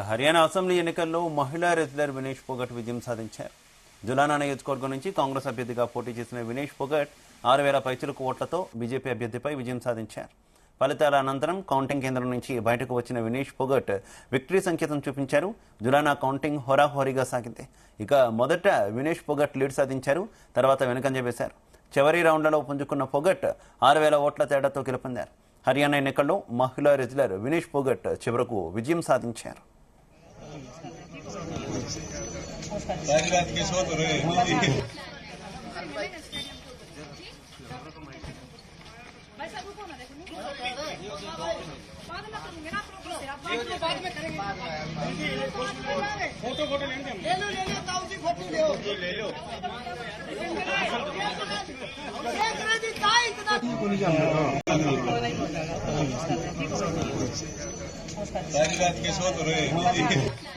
Haryana assembly ఎన్నికల్లో మహిళా wrestler Vinesh Phogat విజయం సాధించారు. జులానా నియోజకవర్గం నుంచి కాంగ్రెస్ అభ్యర్థిగా పోటీ చేసిన వినేష్ ఫోగట్ 6,000 పైచిలుకు ఓట్లతో బీజేపీ అభ్యర్థిపై విజయం సాధించారు. ఫలితాల అనంతరం కౌంటింగ్ కేంద్రం నుంచి బయటకు వచ్చిన వినేష్ ఫోగట్ విక్టరీ సంకేతం చూపించారు. జులానా కౌంటింగ్ హోరాహోరీగా సాగింది. ఇక మొదట వినేష్ ఫోగట్ లీడ్ సాధించారు. తర్వాత వెనుకంజ వేశారు. చివరి రౌండ్లలో పుంజుకున్న ఫోగట్ 6,000 ఓట్ల తేడాతో గెలుపొందారు. హర్యానా ఎన్నికల్లో మహిళా రెజ్లర్ వినేష్ ఫోగట్ చివరకు విజయం సాధించారు. रात के सो तो रहे